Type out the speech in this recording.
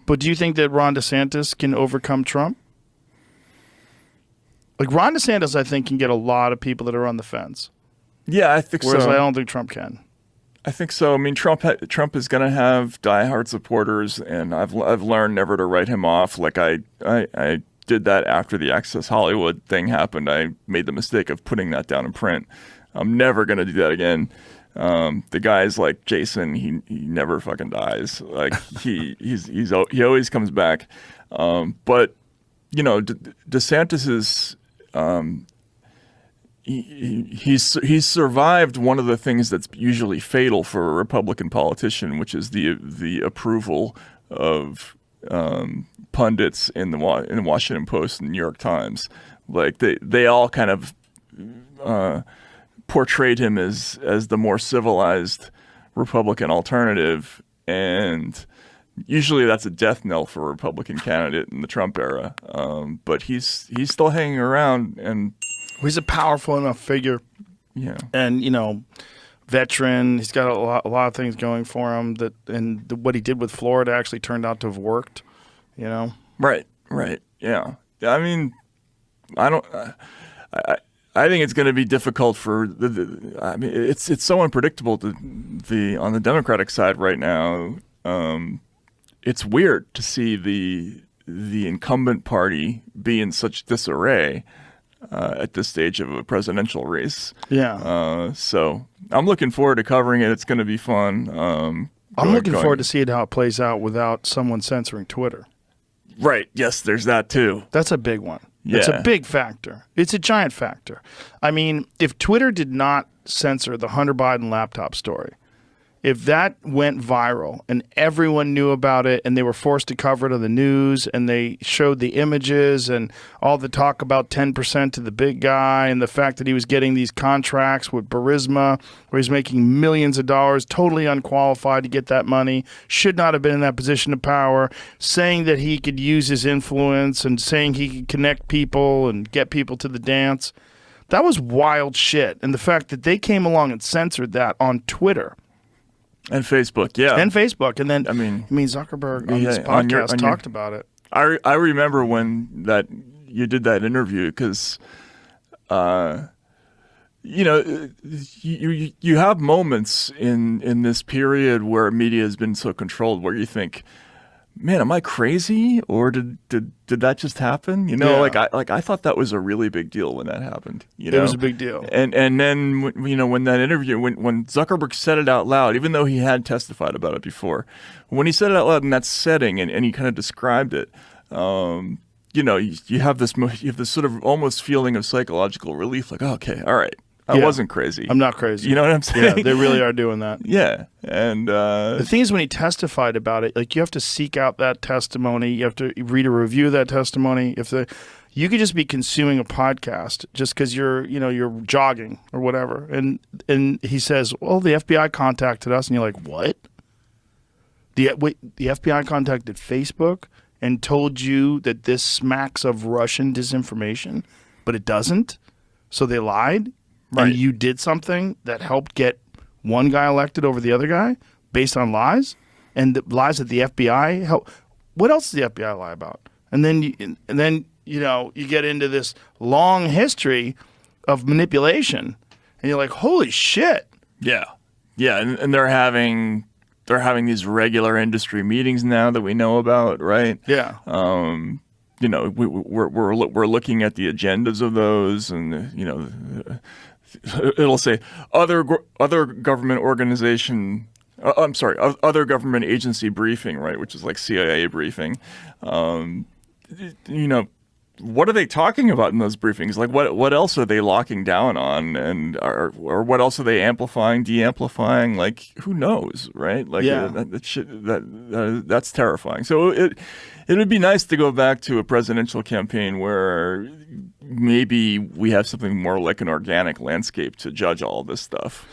But do you think that Ron DeSantis can overcome Trump? Like, Ron DeSantis, I think, can get a lot of people that are on the fence. Yeah, I think Whereas so. I don't think Trump can. I think so. I mean, Trump is going to have diehard supporters, and I've learned never to write him off. Like I did that after the Access Hollywood thing happened. I made the mistake of putting that down in print. I'm never going to do that again. The guy's like Jason. He never fucking dies. Like he always comes back. But you know, DeSantis is. He's survived one of the things that's usually fatal for a Republican politician, which is the approval of pundits in the Washington Post and New York Times. Like they all kind of portrayed him as the more civilized Republican alternative, and usually that's a death knell for a Republican candidate in the Trump era. But he's still hanging around, and he's a powerful enough figure. Yeah. And, you know, veteran. He's got a lot of things going for him. What he did with Florida actually turned out to have worked, you know? Right. Yeah. I mean, I think it's going to be difficult for I mean, it's so unpredictable on the Democratic side right now. It's weird to see the incumbent party be in such disarray at this stage of a presidential race. Yeah. So I'm looking forward to covering it. It's going to be fun. I'm looking forward to seeing how it plays out without someone censoring Twitter. Right. Yes, there's that too. That's a big one. Yeah. It's a big factor. It's a giant factor. I mean, if Twitter did not censor the Hunter Biden laptop story, if that went viral and everyone knew about it and they were forced to cover it on the news and they showed the images and all the talk about 10% to the big guy and the fact that he was getting these contracts with Burisma where he's making millions of dollars, totally unqualified to get that money, should not have been in that position of power, saying that he could use his influence and saying he could connect people and get people to the dance. That was wild shit. And the fact that they came along and censored that on Twitter. And Facebook, yeah. And Facebook. And then, I mean Zuckerberg on this podcast talked about it. I remember when you did that interview because, you know, you have moments in this period where media has been so controlled where you think, man, am I crazy or did that just happen? You know, Yeah. I thought that was a really big deal when that happened. You know? It was a big deal. And then, you know, when that interview, when Zuckerberg said it out loud, even though he had testified about it before, when he said it out loud in that setting and he kind of described it, you know, you have this sort of almost feeling of psychological relief, like, oh, okay, all right. I wasn't crazy. I'm not crazy. You know what I'm saying? Yeah, they really are doing that. Yeah. And the thing is, when he testified about it, like, you have to seek out that testimony. You have to read a review of that testimony. You could just be consuming a podcast just because you're jogging or whatever. And he says, well, the FBI contacted us. And you're like, what? The FBI contacted Facebook and told you that this smacks of Russian disinformation, but it doesn't? So they lied? Right. And you did something that helped get one guy elected over the other guy based on lies, and the lies that the FBI helped. What else does the FBI lie about? And then you get into this long history of manipulation, and you're like, holy shit. yeah, and they're having these regular industry meetings now that we know about, right? Yeah. You know, we're looking at the agendas of those, and you know, it'll say other government organization. Other government agency briefing, right? Which is like CIA briefing. You know, what are they talking about in those briefings? Like, what else are they locking down on, or what else are they amplifying, de-amplifying? Like, who knows, right? Like, yeah. That's terrifying. So it would be nice to go back to a presidential campaign where maybe we have something more like an organic landscape to judge all this stuff.